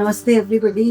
नमस्ते everybody,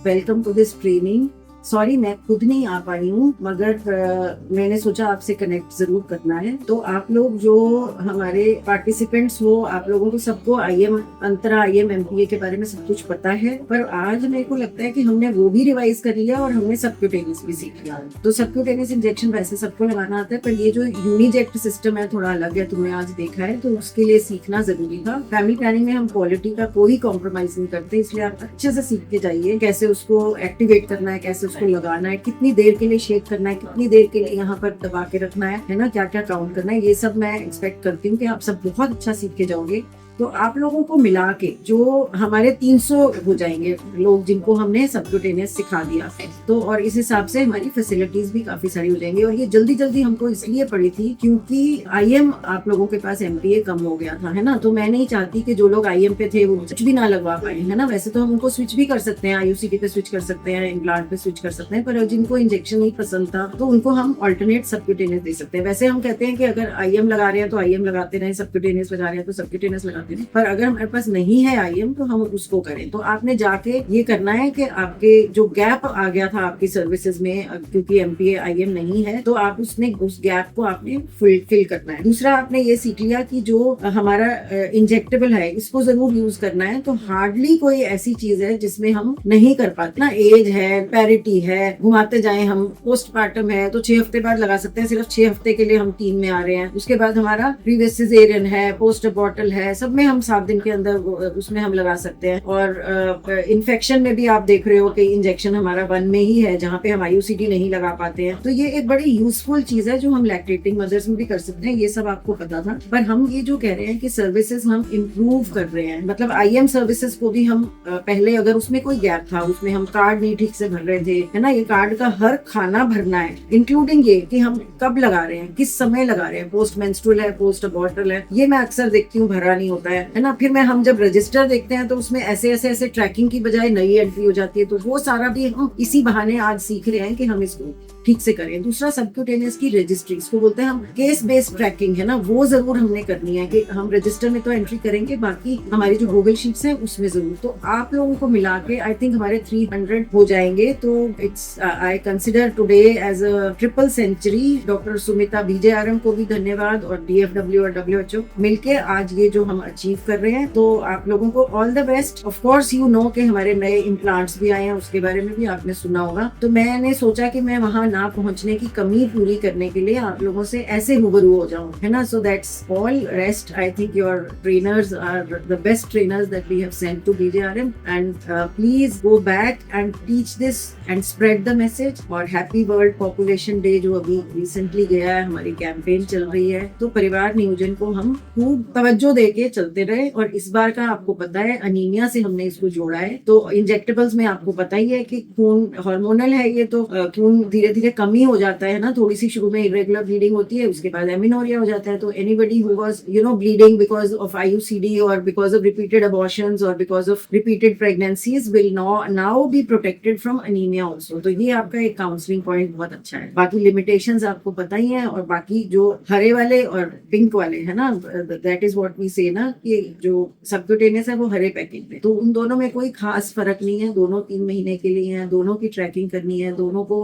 welcome to this training. Sorry मैं खुद नहीं आ पाई हूँ, मगर मैंने सोचा आपसे कनेक्ट जरूर करना है। तो आप लोग जो हमारे पार्टिसिपेंट्स हो, आप लोगों को सबको आईएम अंतरा आईएम एमपीए के बारे में सब कुछ पता है, पर आज मेरे को लगता है कि हमने वो भी रिवाइज कर लिया और हमने सबक्यूटेनियस भी सीख लिया। तो सबक्यूटेनियस इंजेक्शन वैसे सबको लगाना आता है, पर ये जो यूनिजेक्ट सिस्टम है थोड़ा अलग है, तुमने आज देखा है, तो उसके लिए सीखना जरूरी था। फैमिली प्लानिंग में हम क्वालिटी का कोई कॉम्प्रोमाइज नहीं करते, इसलिए आप अच्छे से सीख के जाइए कैसे उसको एक्टिवेट करना है, कैसे उसको लगाना है, कितनी देर के लिए शेक करना है, कितनी देर के लिए यहाँ पर दबा के रखना है ना, क्या क्या काउंट करना है, ये सब मैं एक्सपेक्ट करती हूँ कि आप सब बहुत अच्छा सीख के जाओगे। तो आप लोगों को मिला के जो हमारे 300 हो जाएंगे लोग जिनको हमने सबक्यूटेनियस सिखा दिया, तो और इस हिसाब से हमारी फैसिलिटीज भी काफी सारी हो जाएंगी। और ये जल्दी जल्दी हमको इसलिए पड़ी थी क्योंकि आईएम आप लोगों के पास एमपीए कम हो गया था, है ना। तो मैं नहीं चाहती कि जो लोग आईएम पे थे वो कुछ भी ना लगवा पाए, है ना। वैसे तो हम उनको स्विच भी कर सकते हैं, आईयूसीडी पे स्विच कर सकते हैं, इम्प्लांट पे स्विच कर सकते हैं, पर जिनको इंजेक्शन नहीं पसंद था तो उनको हम ऑल्टरनेट सबक्यूटेनियस दे सकते हैं। वैसे हम कहते हैं कि अगर आईएम लगा रहे हैं तो आईएम लगाते रहे, सबक्यूटेनियस लगा रहे हैं तो सबक्यूटेनियस लगाते रहे, पर अगर हमारे पास नहीं है आईएम तो हम उसको करें। तो आपने जाके ये करना है कि आपके जो गैप आ गया था आपकी सर्विसेज में, क्योंकि एमपीए आईएम नहीं है, तो आप उस गैप को आपने फिल करना है। दूसरा आपने ये सीख लिया कि जो हमारा इंजेक्टेबल है इसको जरूर यूज करना है। तो हार्डली कोई ऐसी चीज है जिसमें हम नहीं कर पाते ना, एज है, पैरिटी है, घुमाते जाए हम, पोस्टमार्टम है तो 6 हफ्ते बाद लगा सकते हैं, सिर्फ 6 हफ्ते के लिए हम 3 में आ रहे हैं। उसके बाद हमारा प्रीवियस सिजेरियन है, पोस्ट अबॉर्टल है, सब में हम 7 दिन के अंदर उसमें हम लगा सकते हैं। और इन्फेक्शन में भी आप देख रहे हो कि इंजेक्शन हमारा 1 में ही है, जहाँ पे हम आईयूसीडी नहीं लगा पाते हैं। तो ये एक बड़ी यूजफुल चीज है जो हम लैक्टेटिंग मदर्स में भी कर सकते हैं। ये सब आपको पता था, पर हम ये जो कह रहे हैं कि सर्विसेज हम इम्प्रूव कर रहे हैं, मतलब आईएम सर्विसेज को भी हम पहले अगर उसमें कोई गैप था, उसमें हम कार्ड नहीं ठीक से भर रहे थे, है ना, ये कार्ड का हर खाना भरना है, इंक्लूडिंग ये कि हम कब लगा रहे हैं, किस समय लगा रहे हैं, पोस्ट मेंस्ट्रुअल है, पोस्ट अबॉर्टल है, ये मैं अक्सर देखती हूँ भरा नहीं होता है ना। फिर हम जब रजिस्टर देखते हैं तो उसमें ऐसे ट्रैकिंग की बजाय नई एंट्री हो जाती है। तो वो सारा भी हम इसी बहाने आज सीख रहे हैं कि हम इसको ठीक से करें। दूसरा सबक्यूटेनियस की रजिस्ट्री, इसको बोलते हैं हम केस बेस्ड ट्रैकिंग, है ना, वो जरूर हमने करनी है कि हम रजिस्टर में तो एंट्री करेंगे, बाकी हमारी जो गूगल शीट्स हैं उसमें जरूर। तो आप लोगों को मिला के आई थिंक हमारे 300 हो जाएंगे। तो it's I consider today as a triple century. Doctor Sumita BJRM को भी धन्यवाद, और डीएफडब्ल्यू और डब्ल्यूएचओ मिलके आज ये जो हम अचीव कर रहे हैं। तो आप लोगों को all the best. Of course you know कि हमारे नए इम्प्लांट्स भी आए हैं, उसके बारे में भी आपने सुना होगा। तो मैंने सोचा कि मैं वहां ना पहुंचने की कमी पूरी करने के लिए आप लोगों से ऐसे रूबरू हो जाऊं, है ना। So that's all. Rest, I think your trainers are the best trainers that we have sent to BJRM, and please go back and teach this and spread the message. और हैप्पी वर्ल्ड पॉपुलेशन डे जो अभी recently गया है, हमारी campaign चल रही है, तो परिवार नियोजन को हम खूब तवज्जो देके चलते रहे। और इस बार का आपको पता है अनीमिया से हमने इसको जोड़ा है। तो इंजेक्टेबल्स में आपको पता ही है कि खून हार्मोनल है, ये तो खून धीरे धीरे कमी हो जाता है ना, थोड़ी सी शुरू में इरेगुलर ब्लीडिंग होती है, उसके बाद एमिनोरिया हो जाता है। तो anybody who was bleeding because of IUCD और बिकॉज ऑफ रिपीटेड अबॉर्शंस और because of repeated pregnancies will now be protected from anaemia also. तो ये आपका एक काउंसलिंग पॉइंट बहुत अच्छा है। बाकी लिमिटेशंस आपको पता ही है। और बाकी जो हरे वाले और पिंक वाले है ना, दैट इज व्हाट वी से ना, कि जो सबक्यूटेनियस है वो हरे पैकेज में, तो उन दोनों में कोई खास फर्क नहीं है। दोनों 3 महीने के लिए हैं, दोनों की ट्रैकिंग करनी है, दोनों को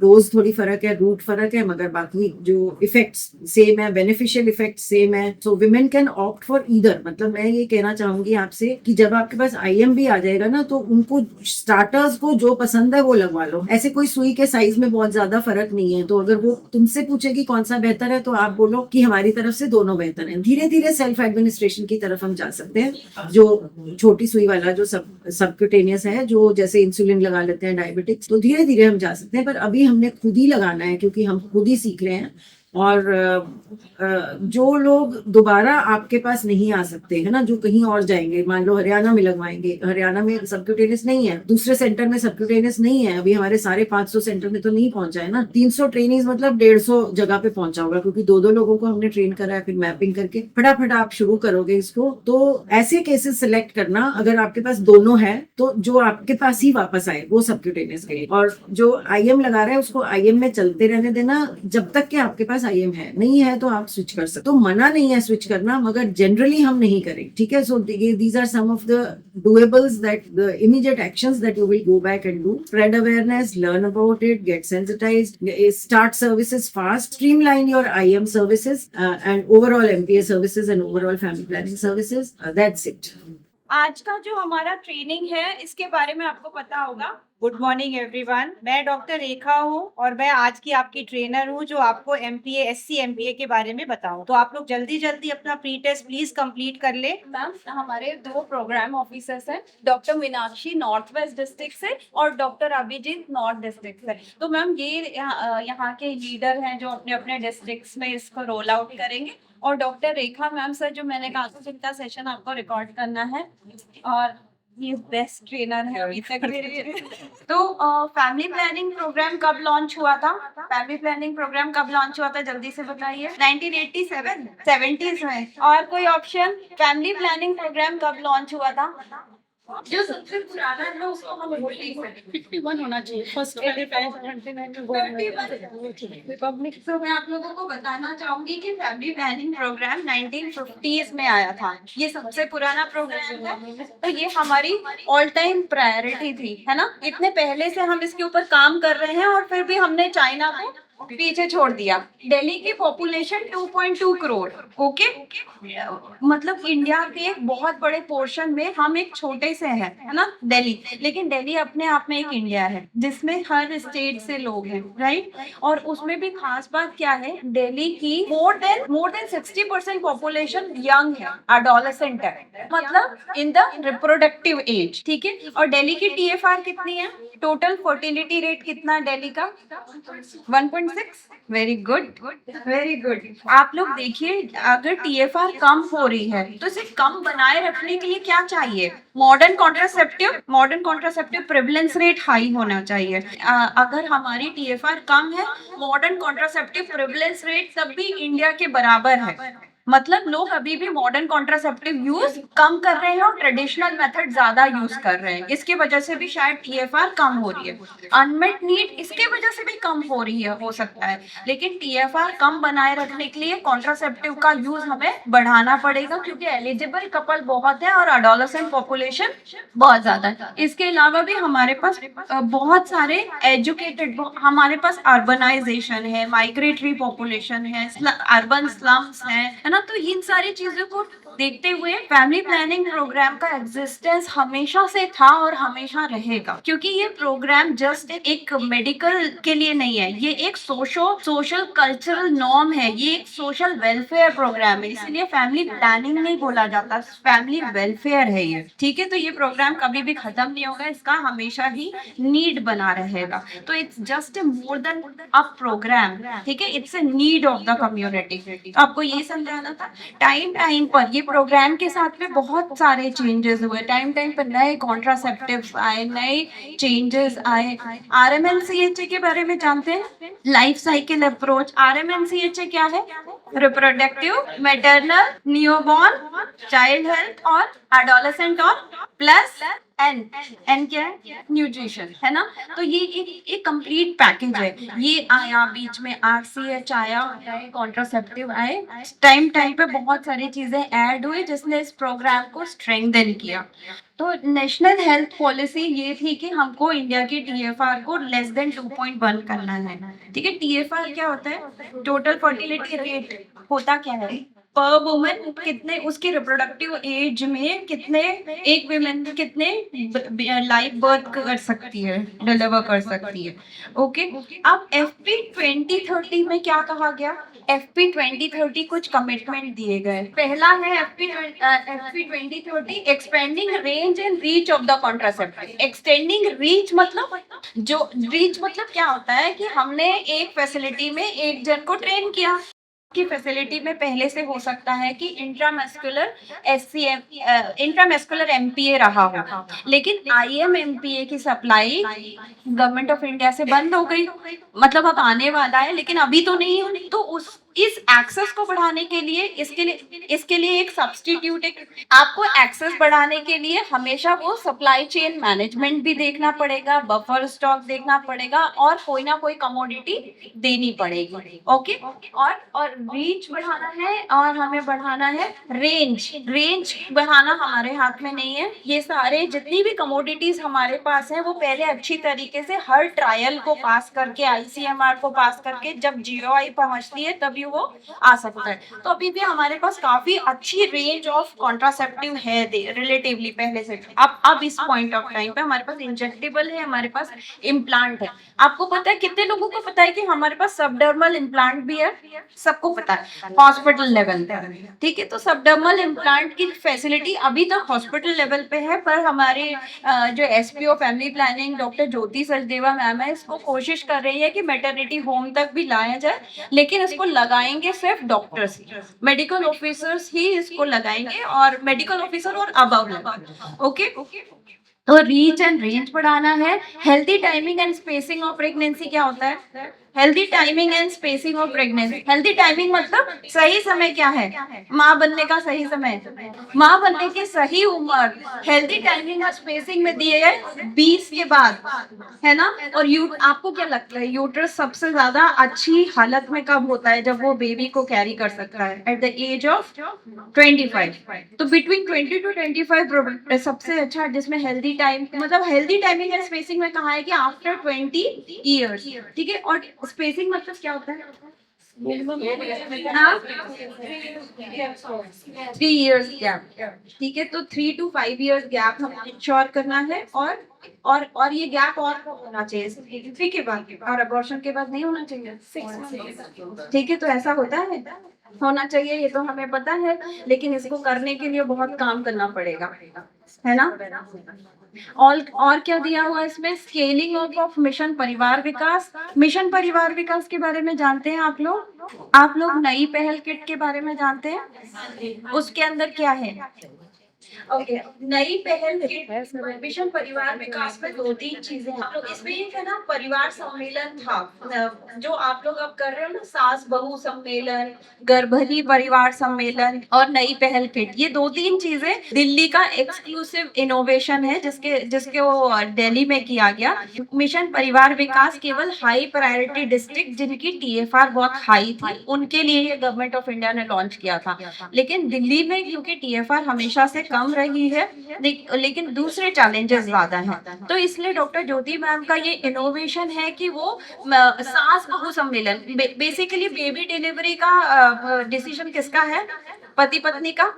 डोज थोड़ी फर्क है, रूट फर्क है, मगर बाकी जो इफेक्ट्स सेम है, बेनिफिशियल इफेक्ट्स सेम है। So women can opt for either. मतलब मैं ये कहना चाहूंगी आपसे कि जब आपके पास आईएम भी आ जाएगा ना, तो उनको स्टार्टर्स को जो पसंद है वो लगवा लो। ऐसे कोई सुई के साइज में बहुत ज्यादा फर्क नहीं है। तो अगर वो तुमसे पूछेगी कौन सा बेहतर है, तो आप बोलो कि हमारी तरफ से दोनों बेहतर है। धीरे धीरे सेल्फ एडमिनिस्ट्रेशन की तरफ हम जा सकते हैं। जो छोटी सुई वाला जो सबक्यूटेनियस है, जो जैसे इंसुलिन लगा लेते हैं डायबिटिक्स, तो धीरे धीरे हम जा सकते हैं। पर अभी हमने खुद ही लगाना है क्योंकि हम खुद ही सीख रहे हैं। और जो लोग दोबारा आपके पास नहीं आ सकते, है ना, जो कहीं और जाएंगे, मान लो हरियाणा में लगवाएंगे, हरियाणा में सबक्यूटेनियस नहीं है, दूसरे सेंटर में सबक्यूटेनियस नहीं है, अभी हमारे सारे 500 सेंटर में तो नहीं पहुंचा है ना। 300 ट्रेनिंग मतलब 150 जगह पे पहुंचा होगा, क्योंकि 2-2 लोगों को हमने ट्रेन करा है। फिर मैपिंग करके फटाफट आप शुरू करोगे इसको। तो ऐसे केसेस सिलेक्ट करना, अगर आपके पास दोनों है तो जो आपके पास ही वापस आए वो सबक्यूटेनियस के लिए, और जो आईएम लगा रहा है उसको आईएम में चलते रहने देना जब तक कि आपके पास पास IM है, नहीं है तो आप स्विच कर सकते, तो मना नहीं है स्विच करना, मगर जनरली हम नहीं करें, ठीक है। So these are some of the doables, that the immediate actions that you will go back and do. Spread awareness, learn about it, get sensitized, start services fast, streamline your IM services and overall MPA services and overall family planning services. That's it. आज का जो हमारा training है इसके बारे में आपको पता होगा। गुड मॉर्निंग एवरीवन, मैं डॉक्टर रेखा हूँ और मैं आज की आपकी ट्रेनर हूँ जो आपको MPA SC MPA के बारे में बताऊँ। तो आप लोग जल्दी जल्दी अपना प्री टेस्ट प्लीज कंप्लीट कर ले। मैम हमारे 2 प्रोग्राम ऑफिसर्स हैं, doctor Meenakshi north west district से और डॉक्टर अभिजीत नॉर्थ डिस्ट्रिक्ट से। तो मैम ये यहाँ के लीडर हैं जो अपने अपने डिस्ट्रिक्ट्स में इसको रोल आउट करेंगे। और डॉक्टर रेखा मैम सर, जो मैंने कहा था जिनका सेशन आपको रिकॉर्ड करना है, और ये बेस्ट ट्रेनर है अभी तक मेरे। तो फैमिली प्लानिंग प्रोग्राम कब लॉन्च हुआ था? फैमिली प्लानिंग प्रोग्राम कब लॉन्च हुआ था, जल्दी से बताइए। 1987 70s में। और कोई ऑप्शन? फैमिली प्लानिंग प्रोग्राम कब लॉन्च हुआ था? जो सबसे पुराना है उसको हम 51 होना चाहिए। First Republic. तो मैं आप लोगों को बताना चाहूंगी कि फैमिली प्लानिंग प्रोग्राम 1950s में आया था। ये सबसे पुराना प्रोग्राम है, तो ये हमारी ऑल टाइम प्रायोरिटी थी, है ना। इतने पहले से हम इसके ऊपर काम कर रहे हैं और फिर भी हमने चाइना को पीछे छोड़ दिया। दिल्ली की पॉपुलेशन 2.2 करोड़, ओके। मतलब इंडिया के एक बहुत बड़े पोर्शन में हम एक छोटे से हैं, है ना, दिल्ली। लेकिन दिल्ली अपने आप में एक इंडिया है जिसमें हर स्टेट से लोग हैं, राइट। और उसमें भी खास बात क्या है, दिल्ली की मोर देन 60% पॉपुलेशन यंग है, एडोलेसेंट है, मतलब इन द रिप्रोडक्टिव एज, ठीक है। और दिल्ली की TFR कितनी है? टोटल फर्टिलिटी रेट कितना है दिल्ली का? 1.6। Very good, very good. आप लोग देखिए, अगर TFR कम हो रही है तो इसे कम बनाए रखने के लिए क्या चाहिए? Modern contraceptive prevalence rate high होना चाहिए। अगर हमारी TFR कम है, मॉडर्न कॉन्ट्रासेप्टिव प्रेवलेंस रेट तब भी इंडिया के बराबर है। मतलब लोग अभी भी मॉडर्न कॉन्ट्रासेप्टिव यूज कम कर रहे हैं और ट्रेडिशनल मेथड ज्यादा यूज कर रहे हैं। इसके वजह से भी शायद TFR कम हो रही है। अनमेट नीड इसके वजह से भी कम हो रही है, हो सकता है। लेकिन TFR कम बनाए रखने के लिए कॉन्ट्रासेप्टिव का यूज हमें बढ़ाना पड़ेगा, क्योंकि एलिजिबल कपल बहुत है और एडोलेसेंट पॉपुलेशन बहुत ज्यादा है। इसके अलावा भी हमारे पास बहुत सारे एजुकेटेड, हमारे पास अर्बनाइजेशन है, माइग्रेटरी पॉपुलेशन है, अर्बन स्लम्स है ना। तो इन सारी चीजों को देखते हुए फैमिली प्लानिंग प्रोग्राम का एग्जिस्टेंस हमेशा से था और हमेशा रहेगा, क्योंकि ये प्रोग्राम जस्ट एक मेडिकल के लिए नहीं है, ये एक सोशल कल्चरल नॉर्म है, ये एक सोशल वेलफेयर प्रोग्राम है। इसलिए फैमिली प्लानिंग नहीं बोला जाता, फैमिली वेलफेयर है ये, ठीक है। तो ये प्रोग्राम कभी भी खत्म नहीं होगा, इसका हमेशा ही नीड बना रहेगा। तो it's just more than a programme, ठीक है, it's a need of the community. आपको ये समझाना था। टाइम पर ये प्रोग्राम के साथ में बहुत सारे चेंजेस हुए, टाइम पर नए कॉन्ट्रासेप्टिव्स आए, नए चेंजेस आए। RMNCHA के बारे में जानते हैं? Life cycle approach. RMNCHA क्या है? Reproductive, maternal, newborn, child health और एडोलेसेंट, और प्लस एन क्या है? न्यूट्रिशन, है ना। तो ये एक कंप्लीट पैकेज है। ये आया, बीच में RCH आया, कॉन्ट्रासेप्टिव आए, टाइम पे बहुत सारी चीजें ऐड हुई जिसने इस प्रोग्राम को स्ट्रेंथन किया। तो नेशनल हेल्थ पॉलिसी ये थी कि हमको इंडिया की TFR को लेस देन 2.1 करना है, ठीक है। TFR क्या होता है? टोटल फर्टिलिटी रेट होता क्या है? पर वुमेन कितने, उसके रिप्रोडक्टिव एज में कितने, एक वुमेन कितने लाइव बर्थ कर सकती है, डिलीवर कर सकती है, ओके। अब FP 2030 में क्या कहा गया? FP 2030 कुछ कमिटमेंट दिए गए। पहला है FP 2030 expanding range and reach of the contraceptive. Extending reach मतलब, जो रीच मतलब क्या होता है कि हमने एक फैसिलिटी में एक जन को ट्रेन किया, की फैसिलिटी में पहले से हो सकता है कि इंट्रामस्कुलर MPA रहा हो, लेकिन IM MPA की सप्लाई गवर्नमेंट ऑफ इंडिया से बंद हो गई। मतलब अब आने वाला है, लेकिन अभी तो नहीं है। तो इस एक्सेस को बढ़ाने के लिए इसके लिए एक सब्स्टिट्यूट है। आपको एक्सेस बढ़ाने के लिए हमेशा वो सप्लाई चेन मैनेजमेंट भी देखना पड़ेगा, बफर स्टॉक देखना पड़ेगा और कोई ना कोई कमोडिटी देनी पड़ेगी। ओके, और रीच बढ़ाना है और हमें बढ़ाना है रेंज बढ़ाना हमारे हाथ में नहीं है। ये सारे जितनी भी कमोडिटीज हमारे पास है वो पहले अच्छी तरीके से हर ट्रायल को पास करके, ICMR को पास करके जब GOI पहुंचती है तभी वो आ सकता है। तो अभी भी हमारे पास काफी अच्छी रेंज ऑफ कॉन्ट्रासेप्टिव है रिलेटिवली पहले से। अब इस पॉइंट ऑफ टाइम पे हमारे पास इंजेक्टेबल है, हमारे पास इम्प्लांट है। आपको पता है, कितने लोगों को पता है कि हमारे पास सबडर्मल इम्प्लांट भी है? सबको पता है हॉस्पिटल लेवल पे, ठीक है। तो सबडर्मल इम्प्लांट की फैसिलिटी अभी तक हॉस्पिटल लेवल पे है, पर हमारे जो SPO फैमिली प्लानिंग डॉक्टर ज्योति सचदेवा मैम है, इसको कोशिश कर रही है कि मैटरनिटी होम तक भी लाया जाए, लेकिन इसको लगाएंगे सिर्फ डॉक्टर्स, मेडिकल ऑफिसर्स ही इसको लगाएंगे, और मेडिकल ऑफिसर और अबव। ओके, तो रीच एंड रेंज बढ़ाना है। Healthy timing and spacing of pregnancy क्या होता है? Healthy timing and spacing of pregnancy, healthy timing मतलब सही समय क्या है? माँ बनने का सही समय, माँ बनने की सही उम्र हेल्दी टाइमिंग और स्पेसिंग में दिए गए 20 के बाद, है ना। और आपको क्या लगता है यूट्रस सबसे ज्यादा अच्छी हालत में कब होता है? जब वो बेबी को कैरी कर सकता है, एट द एज ऑफ 25। तो बिटवीन 20 to 25 सबसे अच्छा, जिसमें हेल्दी टाइम मतलब हेल्दी टाइमिंग एंड स्पेसिंग में कहा है कि आफ्टर 20 ईयर्स, ठीक है। और स्पेसिंग मतलब क्या होता है? 3 इयर्स गैप, ठीक है। तो 3 to 5 इयर्स गैप हमें इंश्योर करना है, और ये गैप और होना चाहिए डिलीवरी के बाद, और अबॉर्शन के बाद नहीं होना चाहिए, 6 मंथ, ठीक है। तो ऐसा होता है, होना चाहिए, ये तो हमें पता है, लेकिन इसको करने के लिए बहुत काम करना पड़ेगा, है ना। और क्या दिया हुआ है इसमें? स्केलिंग ऑफ मिशन परिवार विकास। मिशन परिवार विकास के बारे में जानते हैं आप लोग? आप लोग नई पहल किट के बारे में जानते हैं? उसके अंदर क्या है? ओके, नई पहल मिशन परिवार विकास में 2-3 चीजें हैं। तो इसमें एक है ना, परिवार सम्मेलन था, जो आप लोग अब कर रहे हो ना, सास बहू सम्मेलन, गर्भनी परिवार सम्मेलन और नई पहल किट, ये 2-3 चीजें दिल्ली का एक्सक्लूसिव इनोवेशन है, जिसके वो दिल्ली में किया गया। मिशन परिवार विकास केवल हाई प्रायोरिटी डिस्ट्रिक्ट जिनकी TFR बहुत हाई थी, उनके लिए ये गवर्नमेंट ऑफ इंडिया ने लॉन्च किया था। लेकिन दिल्ली में क्योंकि TFR हमेशा से कम रही है, लेकिन दूसरे चैलेंजेस ज्यादा हैं, तो इसलिए डॉक्टर ज्योति मैम का ये इनोवेशन है कि वो सास बहू सम्मेलन, बेसिकली बेबी डिलीवरी का डिसीजन किसका है? पति पत्नी का।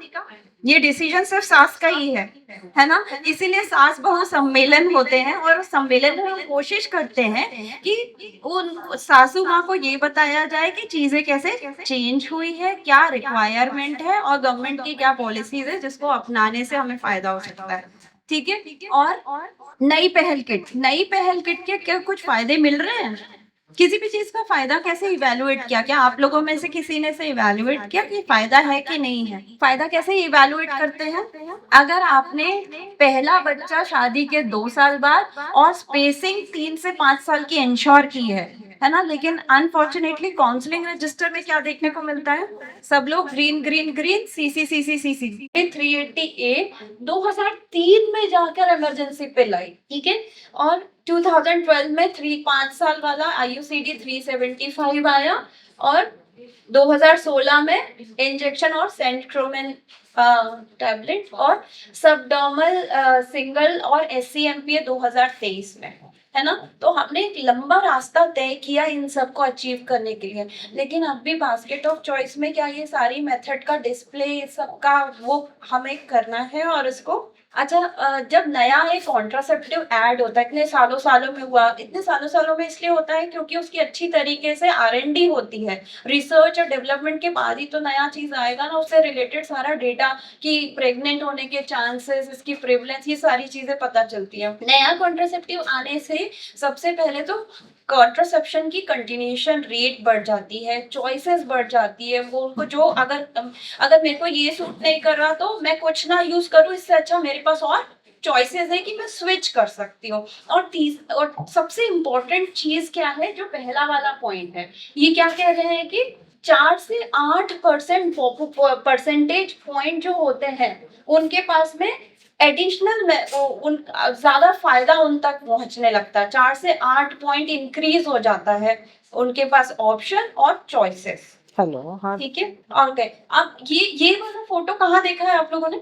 ये डिसीजन सिर्फ सास का ही है ना। इसीलिए सास बहू सम्मेलन होते हैं, और उस सम्मेलन में हम कोशिश करते हैं कि उन सासू माँ को ये बताया जाए कि चीजें कैसे चेंज हुई है, क्या रिक्वायरमेंट है, और गवर्नमेंट की क्या पॉलिसीज है जिसको अपनाने से हमें फायदा हो सकता है, ठीक है। और नई पहल किट के क्या कुछ फायदे मिल रहे हैं? किसी भी चीज का फायदा कैसे इवेलुएट किया? क्या आप लोगों में से किसी ने से इवेलुएट किया कि फायदा है कि नहीं है? फायदा कैसे इवेलुएट करते हैं? अगर आपने पहला बच्चा शादी के 2 साल बाद और स्पेसिंग 3 से 5 साल की इंश्योर की है ना, लेकिन अनफॉर्चुनेटली काउंसलिंग रजिस्टर में क्या देखने को मिलता है? सब लोग ग्रीन CC 380A 2003 में जाकर इमरजेंसी पे लाई, ठीक है। और 2012 में 5 साल वाला IUCD 375 आया, और 2016 में इंजेक्शन और सेंट्रोमेन टैबलेट, और सबडर्मल सिंगल और SCMPA 2023 में, है ना। तो हमने एक लंबा रास्ता तय किया इन सबको अचीव करने के लिए, लेकिन अब भी बास्केट ऑफ चॉइस में क्या ये सारी मेथड का डिस्प्ले सबका वो हमें करना है, और इसको अच्छा, जब नया एक कॉन्ट्रासेप्टिव ऐड होता है, इतने सालों में हुआ, इतने सालों में इसलिए होता है क्योंकि उसकी अच्छी तरीके से R&D होती है, रिसर्च और डेवलपमेंट के बाद ही तो नया चीज आएगा ना, उससे रिलेटेड सारा डेटा कि प्रेग्नेंट होने के चांसेस, इसकी प्रेवलेंस, ये सारी चीजें पता चलती है। नया कॉन्ट्रासेप्टिव आने से सबसे पहले तो कॉन्ट्रासेप्शन की कंटिन्यूएशन रेट बढ़ जाती है, चॉइसेस बढ़ जाती है। वो उनको जो अगर मेरे को ये सूट नहीं कर रहा तो मैं कुछ ना यूज करूँ, इससे अच्छा मेरे पास और चॉइसेस है कि मैं स्विच कर सकती हूँ। और सबसे इम्पोर्टेंट चीज क्या है, जो पहला वाला पॉइंट है, ये क्या कह रहे हैं कि 4 से 8% परसेंटेज पॉइंट जो होते हैं उनके पास में एडिशनल उन ज्यादा फायदा उन तक पहुंचने लगता है। 4 से 8 पॉइंट इंक्रीज हो जाता है उनके पास ऑप्शन और चॉइसेस। हेलो, हाँ। ठीक है, ओके। अब ये वाला फोटो कहाँ देखा है आप लोगों ने?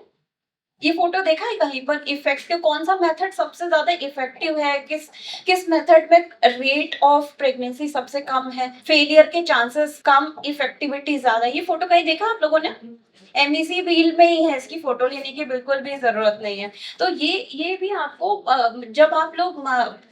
ये फोटो देखा है कहीं पर? इफेक्टिव कौन सा मेथड सबसे ज्यादा इफेक्टिव है? किस किस मेथड में रेट ऑफ प्रेगनेंसी सबसे कम है, फेलियर के चांसेस कम, इफेक्टिविटी ज्यादा? ये फोटो कहीं देखा आप लोगों ने? एमईसी व्हील में ही है, इसकी फोटो लेने की बिल्कुल भी जरूरत नहीं है। तो ये भी आपको जब आप लोग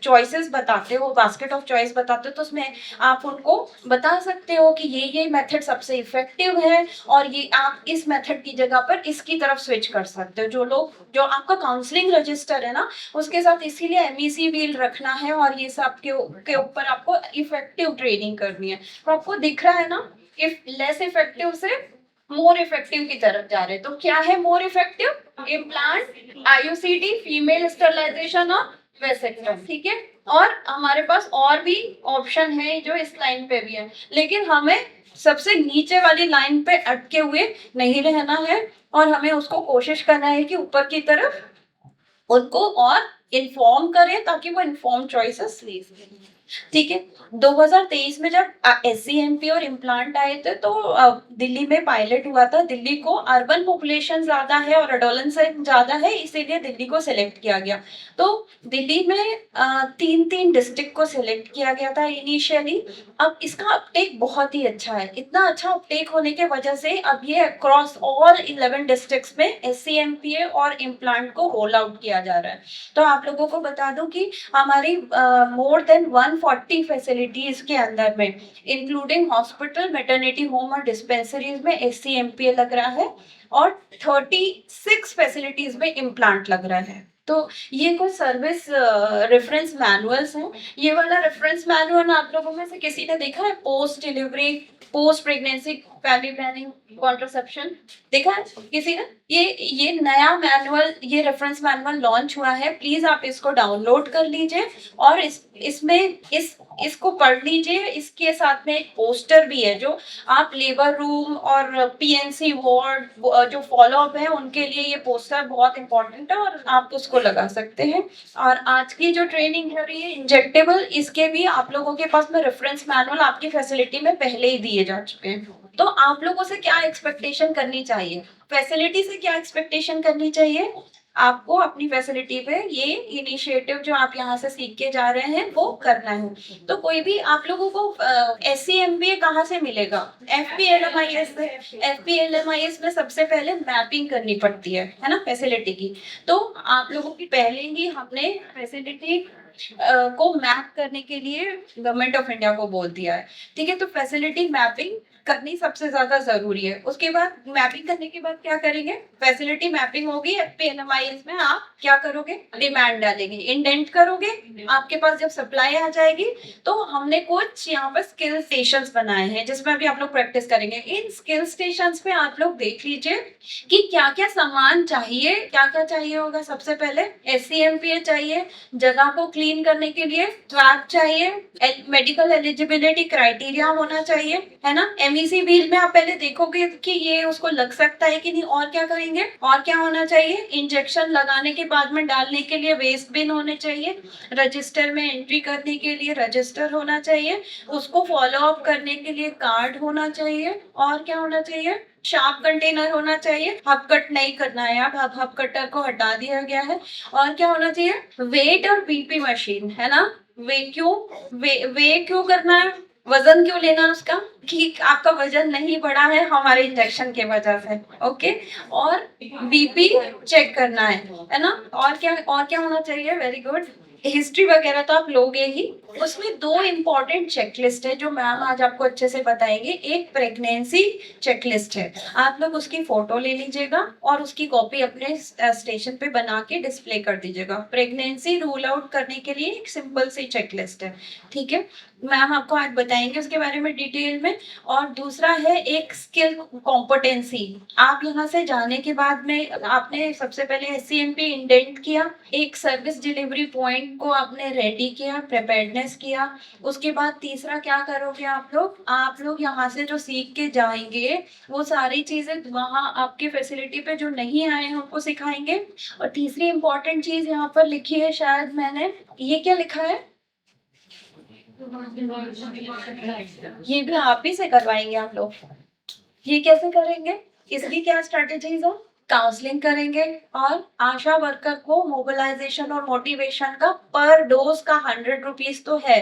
चॉइसेस बताते हो, बास्केट ऑफ चॉइस बताते हो, तो उसमें आप उनको बता सकते हो कि ये मेथड सबसे इफेक्टिव है और ये आप इस मेथड की जगह पर इसकी तरफ स्विच कर सकते हो। जो आपका काउंसलिंग रजिस्टर है ना, उसके साथ इसीलिए एमईसी व्हील रखना है और ये सब के ऊपर आपको इफेक्टिव ट्रेनिंग करनी है। तो आपको दिख रहा है ना, इफ लेस इफेक्टिव से मोर इफेक्टिव की तरफ जा रहे हैं। तो क्या है more effective? Implant, IUCD, female sterilisation और वेसेक्टम। ठीक है, और हमारे पास और भी ऑप्शन है जो इस लाइन पे भी है, लेकिन हमें सबसे नीचे वाली लाइन पे अटके हुए नहीं रहना है और हमें उसको कोशिश करना है कि ऊपर की तरफ उनको और इन्फॉर्म करें ताकि वो इन्फॉर्म चॉइसेस ले सकें। ठीक है, 2023 में जब एससीएमपी और इम्प्लांट आए थे तो दिल्ली में पायलट हुआ था। दिल्ली को अर्बन पॉपुलेशन ज्यादा है और एडोलेसेंट ज्यादा है, इसीलिए दिल्ली को सिलेक्ट किया गया। तो दिल्ली में 3 डिस्ट्रिक्ट को सिलेक्ट किया गया था इनिशियली। अब इसका अपटेक बहुत ही अच्छा है। इतना अच्छा अपटेक होने के वजह से अब ये अक्रॉस ऑल 11 डिस्ट्रिक्ट्स में एससीएमपीए और इम्प्लांट को रोल आउट किया जा रहा है। तो आप लोगों को बता दूं कि हमारी मोर देन 140 फैसिलिटीज के अंदर में, इंक्लूडिंग हॉस्पिटल, मैटरनिटी होम और डिस्पेंसरीज में एससीएमपीए लग रहा है और 36 फैसिलिटीज में इम्प्लांट लग रहा है। तो ये कुछ सर्विस रेफरेंस मैनुअल्स हैं। ये वाला रेफरेंस मैनुअल आप लोगों में से किसी ने देखा है? Post delivery, post pregnancy family planning, contraception, देखा है किसी ने? ये नया मैनुअल, ये रेफरेंस मैनुअल लॉन्च हुआ है। प्लीज आप इसको डाउनलोड कर लीजिए और इसको पढ़ लीजिए। इसके साथ में एक पोस्टर भी है जो आप लेबर रूम और पीएनसी वार्ड जो फॉलो अप है उनके लिए ये पोस्टर बहुत इंपॉर्टेंट है और आप उसको लगा सकते हैं। और आज की जो ट्रेनिंग हो रही है इंजेक्टेबल, इसके भी आप लोगों के पास में रेफरेंस मैनुअल आपकी फैसिलिटी में पहले ही दिए जा चुके हैं। तो आप लोगों से क्या एक्सपेक्टेशन करनी चाहिए? फैसिलिटी से क्या एक्सपेक्टेशन करनी चाहिए? आपको अपनी फैसिलिटी पे ये इनिशिएटिव जो आप यहाँ से सीख के जा रहे हैं वो करना है। तो कोई भी आप लोगों को एससीएमबीए कहाँ से मिलेगा? एफपीएलएमआईएस से। एफपीएलएमआईएस में सबसे पहले मैपिंग करनी पड़ती है ना, फैसिलिटी की। तो आप लोगों की पहले ही हमने फैसिलिटी को मैप करने के लिए गवर्नमेंट ऑफ इंडिया को बोल दिया है। ठीक है, तो फैसिलिटी मैपिंग करनी सबसे ज्यादा जरूरी है। उसके बाद मैपिंग करने के बाद क्या करेंगे? फैसिलिटी मैपिंग होगी, एफपीएलएमआईएस में आप क्या करोगे? डिमांड डालेंगे, इंडेंट करोगे। आपके पास जब सप्लाई आ जाएगी तो हमने कुछ यहाँ पर स्किल स्टेशंस बनाए हैं जिसमें अभी आप लोग प्रैक्टिस करेंगे। इन स्किल स्टेशंस पे आप लोग देख लीजिए कि क्या क्या सामान चाहिए, क्या क्या चाहिए होगा। सबसे पहले एससीएमपीए चाहिए, जगह को क्लीन करने के लिए ट्रैक चाहिए, मेडिकल एलिजिबिलिटी क्राइटेरिया होना चाहिए, है ना। एमईसी व्हील में आप पहले देखोगे कि ये उसको लग सकता है कि नहीं। और क्या करेंगे? और क्या होना चाहिए? इंजेक्शन लगाने के बाद में डालने के लिए वेस्ट बिन होने चाहिए, रजिस्टर में एंट्री करने के लिए रजिस्टर होना चाहिए, उसको फॉलो अप करने के लिए कार्ड होना चाहिए। और क्या होना चाहिए? शार्प कंटेनर होना चाहिए। हब कट नहीं करना है, अब हब कटर को हटा दिया गया है। और क्या होना चाहिए? वेट और बीपी मशीन, है ना। वे क्यों करना है? वजन क्यों लेना है उसका? कि आपका वजन नहीं बढ़ा है हमारे इंजेक्शन के वजह से। ओके, और बीपी चेक करना है ना। और क्या होना चाहिए? Very good. हिस्ट्री वगैरह तो आप लोगे ही। उसमें 2 इंपॉर्टेंट चेकलिस्ट है जो मैम आज आपको अच्छे से बताएंगे। एक प्रेगनेंसी चेकलिस्ट है, आप लोग उसकी फोटो ले लीजिएगा और उसकी कॉपी अपने स्टेशन पे बना के डिस्प्ले कर दीजिएगा। प्रेगनेंसी रूल आउट करने के लिए एक सिंपल सी चेकलिस्ट है। ठीक है, मैम आपको आज बताएंगे उसके बारे में डिटेल में। में। और दूसरा है एक स्किल कॉम्पिटेंसी। आप यहाँ से जाने के बाद में आपने सबसे पहले SCMP इंडेंट किया, एक सर्विस डिलीवरी पॉइंट को आपने रेडी किया, प्रिपेयर्डनेस किया। उसके बाद तीसरा क्या करोगे आप लोग यहाँ से जो सीख के जाएंगे वो सारी चीजें वहाँ आपके फैसिलिटी पे जो नहीं आए हैं उनको सिखाएंगे। और तीसरी इंपॉर्टेंट चीज यहाँ पर लिखी है, शायद मैंने, ये क्या लिखा है, ये भी आप ही से करवाएंगे आप लोग। ये कैसे करेंगे, इसकी क्या स्ट्रेटेजीज है? काउंसलिंग करेंगे और आशा वर्कर को मोबिलाइजेशन और मोटिवेशन का पर डोज का 100 रुपीज तो है,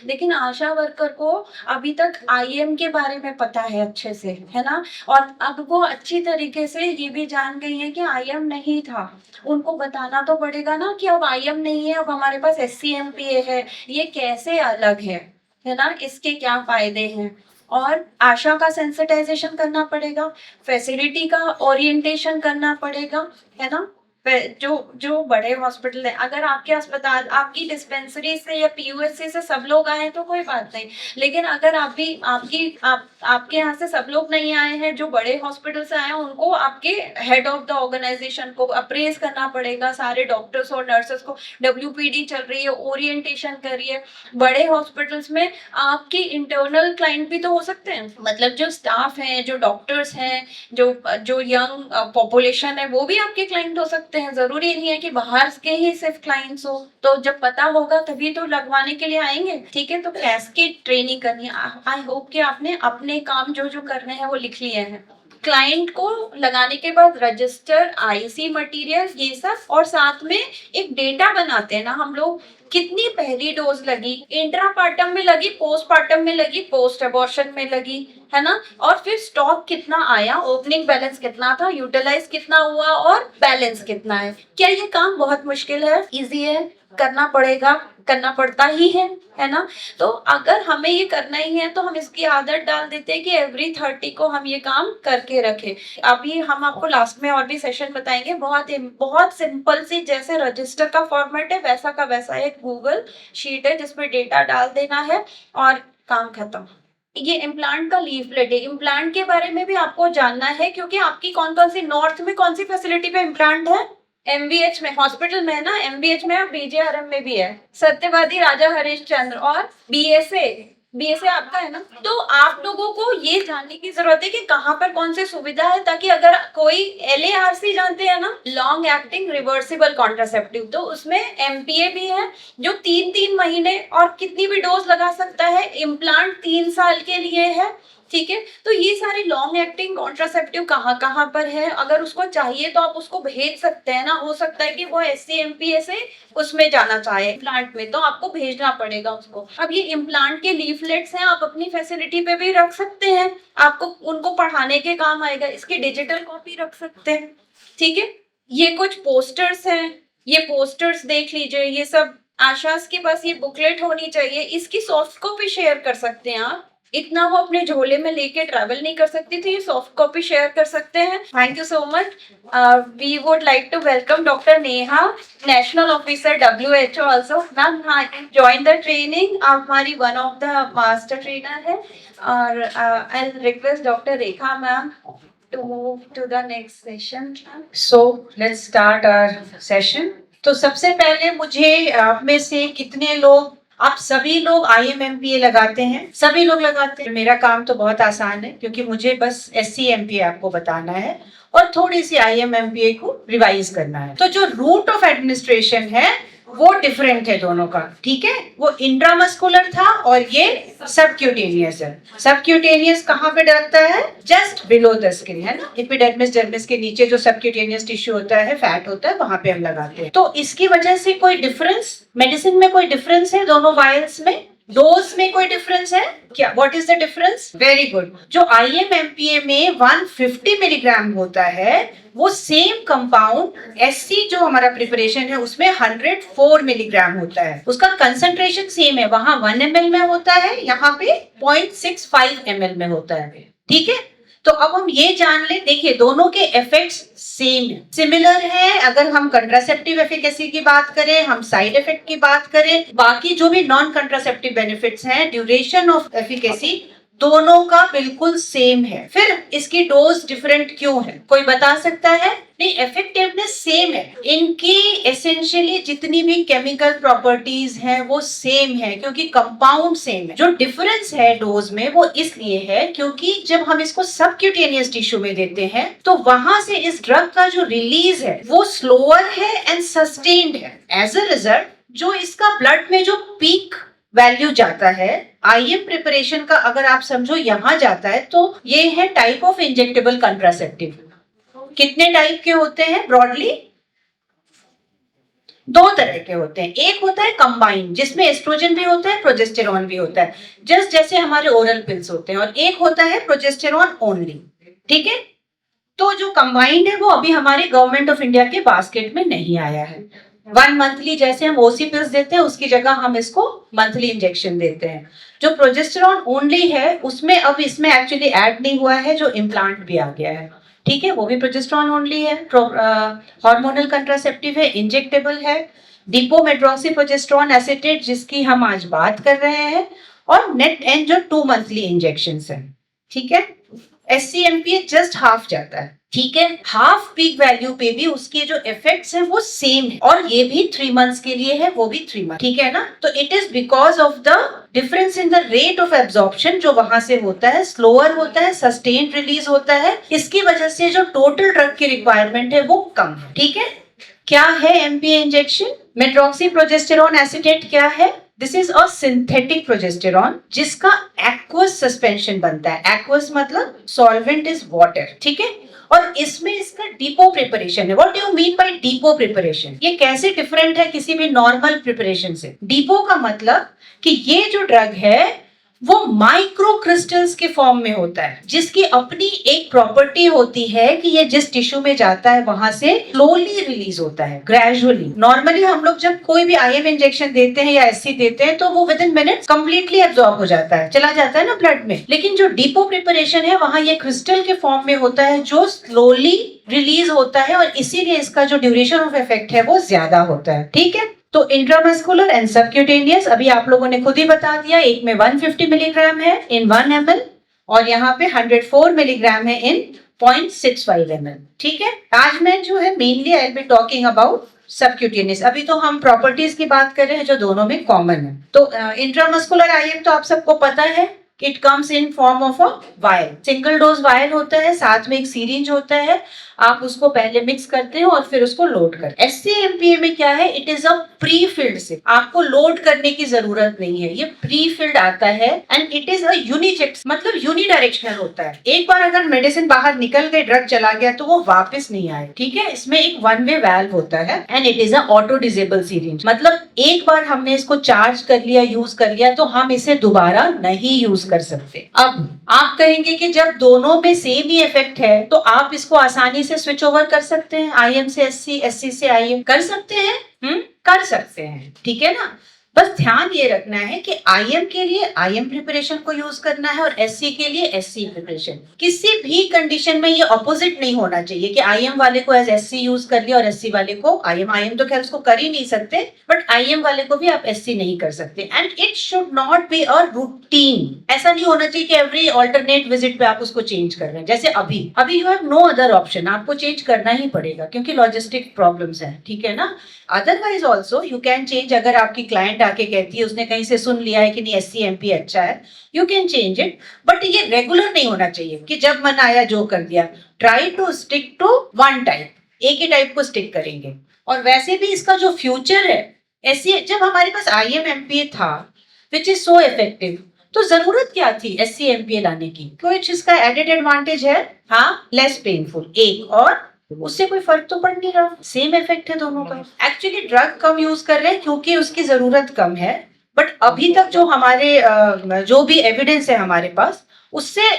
लेकिन आशा वर्कर को अभी तक IM के बारे में पता है अच्छे से, है ना। और अब वो अच्छी तरीके से ये भी जान गई है कि IM नहीं था, उनको बताना तो पड़ेगा ना कि अब IM नहीं है, अब हमारे पास SCMPA है, ये कैसे अलग है ना, इसके क्या फायदे हैं। और आशा का सेंसिटाइजेशन करना पड़ेगा, फैसिलिटी का ओरिएंटेशन करना पड़ेगा, है ना। जो बड़े हॉस्पिटल है, अगर आपके अस्पताल, आपकी डिस्पेंसरी से या PUSC से सब लोग आए तो कोई बात नहीं, लेकिन अगर आपके यहाँ से सब लोग नहीं आए हैं, जो बड़े हॉस्पिटल से आए हैं, उनको आपके हेड ऑफ द ऑर्गेनाइजेशन को अप्रेज करना पड़ेगा, सारे डॉक्टर्स और नर्सेस को। WPD चल रही है, ओरिएंटेशन करिए। बड़े हॉस्पिटल्स में आपके इंटरनल क्लाइंट भी तो हो सकते हैं, मतलब जो स्टाफ है, जो डॉक्टर्स हैं, जो यंग पॉपुलेशन है, वो भी आपके क्लाइंट हो सकते हैं। जरूरी नहीं है कि बाहर के ही सिर्फ क्लाइंट्स हो। तो जब पता होगा तभी तो लगवाने के लिए आएंगे, ठीक है। तो कैस्केड ट्रेनिंग करनी है। आई होप कि आपने अपने काम जो करने हैं वो लिख लिए हैं। क्लाइंट को लगाने के बाद रजिस्टर, IC मटेरियल, ये सब, और साथ में एक डेटा बनाते हैं ना हम लोग, कितनी पहली डोज लगी, इंट्रापार्टम में लगी, पोस्टपार्टम में लगी, पोस्ट अबॉर्शन में लगी, है ना। और फिर स्टॉक कितना आया, ओपनिंग बैलेंस कितना था, यूटिलाइज कितना हुआ और बैलेंस कितना है। क्या ये काम बहुत मुश्किल है? इजी है, करना पड़ेगा, करना पड़ता ही है ना। तो अगर हमें ये करना ही है तो हम इसकी आदत डाल देते हैं कि एवरी 30 को हम ये काम करके रखें। अभी हम आपको लास्ट में और भी सेशन बताएंगे, बहुत सिंपल सी, जैसे रजिस्टर का फॉर्मेट है वैसा का वैसा एक गूगल शीट है जिसमें डेटा डाल देना है और काम खत्म। ये इम्प्लांट का लीफलेट है, इम्प्लांट के बारे में भी आपको जानना है, क्योंकि आपकी कौन कौन सी, नॉर्थ में कौन सी फैसिलिटी पे इम्प्लांट है? MBH में, हॉस्पिटल में है ना, MBH में और BJRM में भी है, सत्यवादी राजा हरिश्चंद्र, और BSA आपका है ना। तो आप लोगों को ये जानने की जरूरत है कि कहाँ पर कौन सी सुविधा है, ताकि अगर कोई LARC जानते हैं ना, लॉन्ग एक्टिंग रिवर्सिबल कॉन्ट्रासेप्टिव, तो उसमें MPA भी है जो 3 महीने और कितनी भी डोज लगा सकता है। इम्प्लांट 3 साल के लिए है, ठीक है। तो ये सारे लॉन्ग एक्टिंग कॉन्ट्रासेप्टिव कहाँ पर है, अगर उसको चाहिए तो आप उसको भेज सकते हैं ना। हो सकता है कि वो SCMPA से उसमें जाना चाहे इम्प्लांट में, तो आपको भेजना पड़ेगा उसको। अब ये इम्प्लांट के लीफलेट्स हैं, आप अपनी फैसिलिटी पे भी रख सकते हैं, आपको उनको पढ़ाने के काम आएगा। इसकी डिजिटल कॉपी रख सकते हैं, ठीक है। ये कुछ पोस्टर्स हैं, ये पोस्टर्स देख लीजिए, ये सब आशास के पास ये बुकलेट होनी चाहिए, इसकी सॉफ्ट कॉपी शेयर कर सकते हैं आप। इतना वो अपने झोले में लेके ट्रैवल नहीं कर सकती, तो ये सॉफ्ट कॉपी शेयर कर सकते हैं। Thank you so much. We would like to welcome doctor Neha, national officer WHO also. Ma'am join the training, आप हमारी one of the master trainer है। और I request doctor Rekha ma'am to move to the next session. So let's start our session. तो सबसे पहले मुझे आप में से कितने लोग, आप सभी लोग IMMPA लगाते हैं? सभी लोग लगाते हैं। मेरा काम तो बहुत आसान है, क्योंकि मुझे बस SCMPA आपको बताना है और थोड़ी सी IMMPA को रिवाइज करना है। तो जो रूट ऑफ एडमिनिस्ट्रेशन है वो डिफरेंट है दोनों का, ठीक है। वो इंट्रामस्कुलर था और ये सबक्यूटेनियस है। सबक्यूटेनियस कहाँ पे लगता है? जस्ट बिलो द स्किन, है ना। एपिडर्मिस डर्मिस के नीचे जो सबक्यूटेनियस टिश्यू होता है, फैट होता है, वहां पे हम लगाते हैं। तो इसकी वजह से कोई डिफरेंस, मेडिसिन में कोई डिफरेंस है दोनों वायल्स में? डोज में कोई डिफरेंस है क्या? What is the difference? Very good. जो IMMPA में 150 मिलीग्राम होता है, वो सेम कंपाउंड SC जो हमारा प्रिपरेशन है उसमें 104 मिलीग्राम होता है। उसका कंसंट्रेशन सेम है, वहां 1 ml में होता है, यहाँ पे 0.65 ml में होता है, ठीक है। तो अब हम ये जान ले, देखिए दोनों के इफेक्ट्स सेम है, सिमिलर है। अगर हम कंट्रासेप्टिव एफिकेसी की बात करें, हम साइड इफेक्ट की बात करें, बाकी जो भी नॉन कंट्रासेप्टिव बेनिफिट्स हैं, ड्यूरेशन ऑफ एफिकेसी दोनों का बिल्कुल सेम है, फिर इसकी डोज डिफरेंट क्यों है? कोई बता सकता है? नहीं, इफेक्टिवनेस सेम है, इनकी एसेंशियली जितनी भी केमिकल प्रॉपर्टीज हैं वो सेम है, क्योंकि कंपाउंड सेम है। जो डिफरेंस है डोज में वो इसलिए है क्योंकि जब हम इसको सबक्यूटेनियस टिश्यू में देते हैं तो वहां से इस ड्रग का जो रिलीज है वो स्लोअर है एंड सस्टेन्ड है। एज अ रिजल्ट जो इसका ब्लड में जो पीक वैल्यू जाता है आईएम प्रिपरेशन का, अगर आप समझो यहां जाता है, तो ये है टाइप ऑफ इंजेक्टेबल कंट्रासेप्टिव। कितने टाइप के होते हैं ब्रॉडली? 2 तरह के होते हैं। एक होता है कंबाइंड, जिसमें एस्ट्रोजन भी होता है, प्रोजेस्टेरॉन भी होता है, जस्ट जैसे हमारे ओरल पिल्स होते हैं। और एक होता है प्रोजेस्टेरॉन ओनली, ठीक है। तो जो कंबाइंड है वो अभी हमारे गवर्नमेंट ऑफ इंडिया के बास्केट में नहीं आया है। 1 मंथली जैसे हम ओसी पिल्स देते हैं उसकी जगह हम इसको मंथली इंजेक्शन देते हैं। जो प्रोजेस्टेरॉन ओनली है उसमें अब इसमें एक्चुअली ऐड नहीं हुआ है, जो इम्प्लांट भी आ गया है, ठीक है, वो भी प्रोजेस्टेरॉन ओनली है, हार्मोनल कंट्रासेप्टिव है, इंजेक्टेबल है, डिपोमेड्रोक्सीप्रोजेस्टेरॉन एसीटेट जिसकी हम आज बात कर रहे हैं, और नेट एंड जो 2 मंथली इंजेक्शंस है, ठीक है। SCMPA जस्ट हाफ जाता है, ठीक है, हाफ पीक वैल्यू पे भी उसके जो इफेक्ट्स है वो सेम है, और ये भी 3 मंथ्स के लिए है, वो भी 3 मंथ, ठीक है ना। तो it is because of the difference in the rate of absorption जो वहां से होता है, स्लोअर होता है, सस्टेन्ड रिलीज होता है, इसकी वजह से जो टोटल ड्रग की रिक्वायरमेंट है वो कम है, ठीक है। क्या है MPA इंजेक्शन? मेट्रोक्सीप्रोजेस्टेरॉन एसीटेट क्या है? This is a synthetic progesterone जिसका एक्वस सस्पेंशन बनता है। एक्वस मतलब सॉल्वेंट इज वाटर, ठीक है। और इसमें इसका डिपो प्रिपरेशन है। What do you mean by depot preparation? ये कैसे डिफरेंट है किसी भी नॉर्मल प्रिपरेशन से? डिपो का मतलब कि ये जो ड्रग है वो माइक्रो क्रिस्टल्स के फॉर्म में होता है, जिसकी अपनी एक प्रॉपर्टी होती है कि ये जिस टिश्यू में जाता है वहां से स्लोली रिलीज होता है, ग्रेजुअली। नॉर्मली हम लोग जब कोई भी आईएम इंजेक्शन देते हैं या एससी देते हैं तो वो with in minutes completely absorb हो जाता है, चला जाता है ना ब्लड में। लेकिन जो डिपो प्रिपरेशन है वहां ये क्रिस्टल के फॉर्म में होता है जो स्लोली रिलीज होता है, और इसीलिए इसका जो ड्यूरेशन ऑफ इफेक्ट है वो ज्यादा होता है, ठीक है। तो इंट्रामस्कुलर एंड सबक्यूटेनियस अभी आप लोगों ने खुद ही बता दिया, एक में 150 मिलीग्राम है इन 1 ml और यहाँ पे 104 मिलीग्राम है इन 0.65 ml, ठीक है। आज मैं जो है mainly I will be talking about subcutaneous. अभी तो हम प्रॉपर्टीज की बात कर रहे हैं जो दोनों में कॉमन है। तो इंट्रामस्कुलर आईएम तो आप सबको पता है, it comes in form of a vial, single dose vial होता है, साथ में एक सीरिंज होता है, आप उसको पहले मिक्स करते हो और फिर उसको लोड करते हैं। SCMPA में क्या है, it is a prefilled सिप, आपको लोड करने की जरूरत नहीं है, ये प्री फिल्ड आता है एंड इट इज अ यूनिजेक्ट मतलब यूनिडायरेक्शनल होता है। एक बार अगर मेडिसिन बाहर निकल गई, ड्रग चला गया तो वो वापस नहीं आए, ठीक है। इसमें एक 1 वे वाल्व होता है and it is a auto disable syringe, मतलब एक बार हमने इसको चार्ज कर लिया, यूज कर लिया तो हम इसे दोबारा नहीं यूज कर सकते। अब आप कहेंगे कि जब दोनों में सेम ही इफेक्ट है तो आप इसको आसानी से स्विच ओवर कर सकते हैं, आईएम से एससी, एससी से आईएम कर सकते हैं, कर सकते हैं, ठीक है ना। बस ध्यान ये रखना है कि आईएम के लिए आईएम प्रिपरेशन को यूज करना है और एससी के लिए एससी प्रिपरेशन। किसी भी कंडीशन में ये ऑपोजिट नहीं होना चाहिए कि आईएम वाले को एज एससी यूज कर लिया और एससी वाले को आईएम। आईएम तो खैर उसको कर ही नहीं सकते, बट आईएम वाले को भी आप एससी नहीं कर सकते। And it should not be a routine, ऐसा नहीं होना चाहिए कि एवरी ऑल्टरनेट विजिट पे आप उसको चेंज कर रहे हैं। जैसे अभी you have no other option, आपको चेंज करना ही पड़ेगा क्योंकि लॉजिस्टिक प्रॉब्लम्स है, ठीक है ना। Otherwise also you can change, अगर आपकी क्लाइंट आके कहती है, उसने कहीं से सुन लिया है कि नहीं SCMP अच्छा है, you can change it, but ये रेगुलर नहीं होना चाहिए कि जब मन आया जो कर दिया। Try to stick to one type, एक ही टाइप को स्टिक करेंगे। और वैसे भी इसका जो फ्यूचर है, ऐसी जब हमारे पास IMMPA था विच इज सो इफेक्टिव, तो जरूरत क्या थी SCMPA लाने की? कुछ इसका एडेड एडवांटेज है, हाँ, लेस पेनफुल, एक, और उससे कोई फर्क तो पड़ नहीं रहा, सेम इफेक्ट है दोनों का। एक्चुअली ड्रग कम यूज कर रहे हैं क्योंकि उसकी जरूरत कम है, बट अभी तक जो हमारे जो भी एविडेंस है हमारे पास, उससे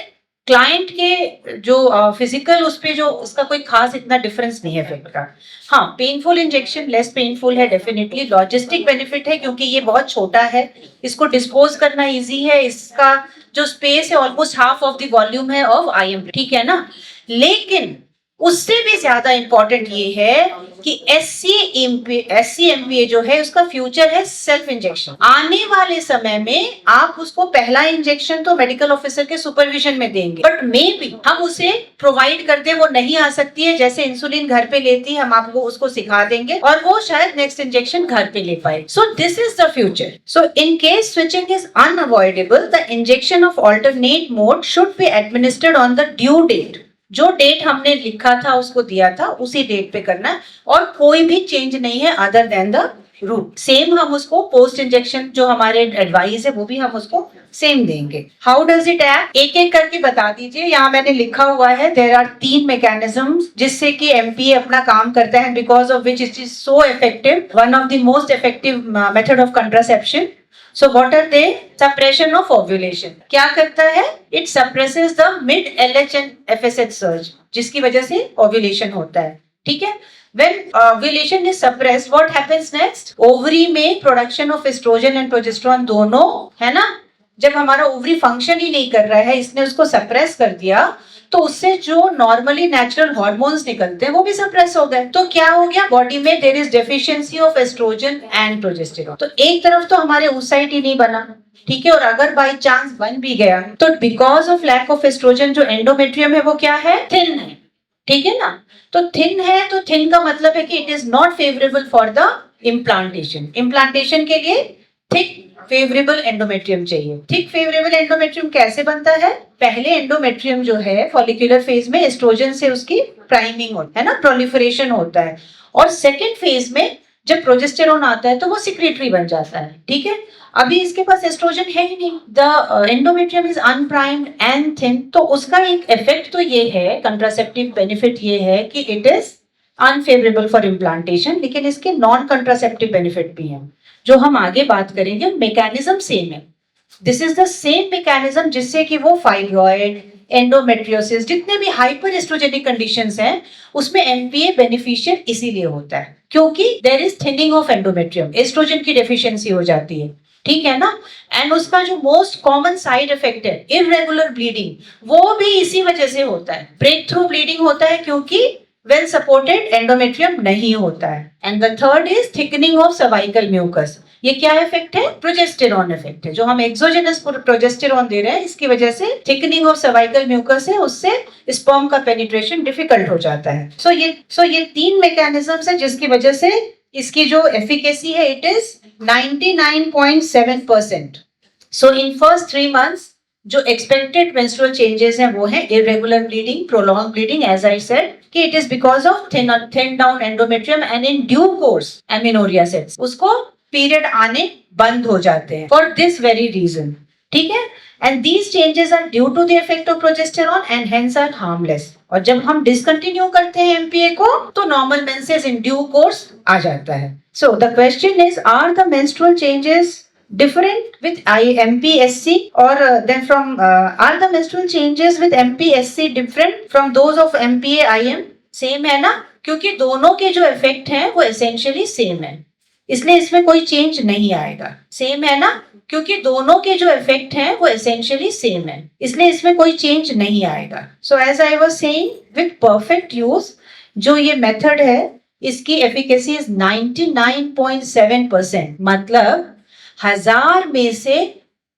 क्लाइंट के जो फिजिकल उस पे जो उसका कोई खास इतना डिफरेंस नहीं है इफेक्ट का। हाँ, पेनफुल इंजेक्शन लेस पेनफुल है डेफिनेटली, लॉजिस्टिक बेनिफिट है क्योंकि ये बहुत छोटा है, इसको डिस्पोज करना इजी है, इसका जो स्पेस है almost half of the volume है ऑफ IM, ठीक है ना। लेकिन उससे भी ज्यादा इंपॉर्टेंट ये है कि SCMPA जो है उसका फ्यूचर है सेल्फ इंजेक्शन। आने वाले समय में आप उसको पहला इंजेक्शन तो मेडिकल ऑफिसर के सुपरविजन में देंगे, बट मे बी हम उसे प्रोवाइड कर दे, वो नहीं आ सकती है, जैसे इंसुलिन घर पे लेती है, हम आपको उसको सिखा देंगे और वो शायद नेक्स्ट इंजेक्शन घर पे ले पाए। So this is the future. So in case switching is unavoidable, the injection of alternate mode should be administered on the due date. जो डेट हमने लिखा था उसको दिया था उसी डेट पे करना है और कोई भी चेंज नहीं है other than the route. Same हम उसको पोस्ट इंजेक्शन जो हमारे एडवाइस है वो भी हम उसको सेम देंगे। हाउ डज इट एक्ट, एक एक करके बता दीजिए। यहाँ मैंने लिखा हुआ है देयर आर 3 मैकेनिज्म्स जिससे कि एमपीए अपना काम करता है, because of which it is so effective, one of the most effective method of contraception. So what are they? Suppression of ovulation. क्या करता है? It suppresses the mid LH and FSH surge, जिसकी वजह से ovulation होता है। ठीक है? When ovulation is suppressed, what happens next? Ovary में production of estrogen and progesterone दोनों है ना? जब हमारा ओवरी फंक्शन ही नहीं कर रहा है, इसने उसको सप्रेस कर दिया, तो उससे जो नॉर्मली नेचुरल हार्मोन्स निकलते हैं वो भी सप्रेस हो गए। तो क्या हो गया, बॉडी में there is deficiency of oestrogen and progesterone. तो एक तरफ तो हमारे oocyte ही नहीं बना, ठीक है, और अगर बाय चांस बन भी गया तो because of lack of oestrogen जो एंडोमेट्रियम है वो क्या है, थिन है। ठीक है ना, तो थिन है, तो थिन का मतलब है कि it is not favourable for the implantation. Implantation के लिए थिक फेवरेबल एंडोमेट्रियम चाहिए। थिक फेवरेबल एंडोमेट्रियम कैसे बनता है, पहले एंडोमेट्रियम जो है फॉलिकुलर फेज में एस्ट्रोजन से उसकी प्राइमिंग होता है ना, प्रोलिफरेशन होता है, और सेकेंड फेज में जब प्रोजेस्टेरॉन आता है तो वो सिक्रेटरी बन जाता है। ठीक है, अभी इसके पास एस्ट्रोजन है ही नहीं, the endometrium is unprimed and thin, तो उसका एक इफेक्ट तो ये है, कंट्रासेप्टिव बेनिफिट ये है कि it is unfavourable for implantation, लेकिन इसके नॉन कंट्रासेप्टिव बेनिफिट भी हैं जो हम आगे बात करेंगे। मैकेनिज्म सेम है, this is the same mechanism जिससे कि वो फाइब्रॉइड, एंडोमेट्रियोसिस, जितने भी हाइपर एस्ट्रोजेनिक कंडीशंस हैं उसमें एमपीए बेनिफिशियल इसीलिए होता है क्योंकि there is thinning of endometrium, oestrogen की डेफिशिएंसी हो जाती है। ठीक है ना, एंड उसका जो मोस्ट कॉमन साइड इफेक्ट है इररेगुलर ब्लीडिंग, वो भी इसी वजह से होता है। ब्रेक थ्रू ब्लीडिंग होता है क्योंकि वेल सपोर्टेड एंडोमेट्रियम नहीं होता है। And the third is thickening of cervical mucus. ये क्या इफेक्ट है, प्रोजेस्टेरॉन इफेक्ट है, जो हम एक्सोजेनस प्रोजेस्टेरॉन दे रहे हैं इसकी वजह से थिकनिंग ऑफ सर्वाइकल म्यूकस है, उससे स्पर्म का पेनिट्रेशन डिफिकल्ट हो जाता है। सो ये 3 मैकेनिज्म्स है जिसकी वजह से इसकी जो एफिकेसी है it is 99.7%। So in first 3 months जो एक्सपेक्टेड मेंस्ट्रुअल चेंजेस हैं वो है irregular bleeding, prolonged bleeding, as I said कि it is because of thin down endometrium and in due course amenorrhoea sets, उसको पीरियड आने बंद हो जाते हैं फॉर दिस वेरी रीजन। ठीक है, and these changes are due to the effect of progesterone and hence are harmless. और जब हम डिसकंटिन्यू करते हैं एमपीए को तो normal menses in due course आ जाता है। So the question is, are the menstrual changes different with MPSC or then from are the menstrual changes with MPSC different from those of MPA-IM? Same है ना, क्योंकि दोनों के जो effect हैं वो एसेंशियली सेम है, इसलिए इसमें कोई चेंज नहीं आएगा। सेम है ना, क्योंकि दोनों के जो इफेक्ट हैं वो एसेंशियली सेम है, इसलिए इसमें कोई चेंज नहीं आएगा। So as I was saying, with perfect use जो ये मेथड है इसकी एफिकेसी इज 99.7%, मतलब 1000 में से